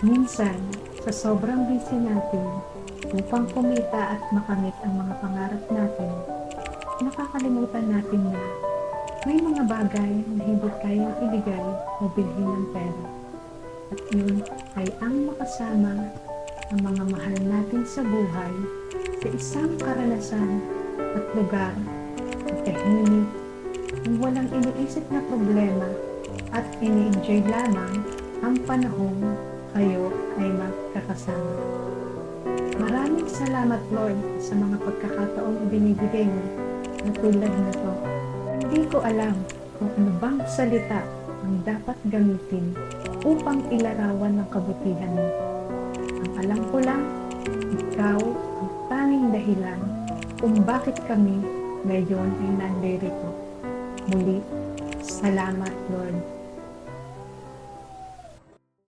Minsan, sa sobrang busy natin, upang kumita at makamit ang mga pangarap natin, nakakalimutan natin na may mga bagay na hindi kayang ibigay o bilhin ng pera. At yun ay ang makasama ang mga mahal natin sa buhay sa isang karanasan at lugar na tahimik, ang walang iniisip na problema at ini-enjoy lamang ang panahong kayo ay magkakasama. Maraming salamat, Lord, sa mga pagkakataong ibinibigay mo na tulad nito. Hindi ko alam kung ano bang salita ang dapat gamitin upang ilarawan ng kabutihan mo. Ang alam ko lang, ikaw ang tanging dahilan kung bakit kami ngayon ay nandirito. Muli, salamat, Lord.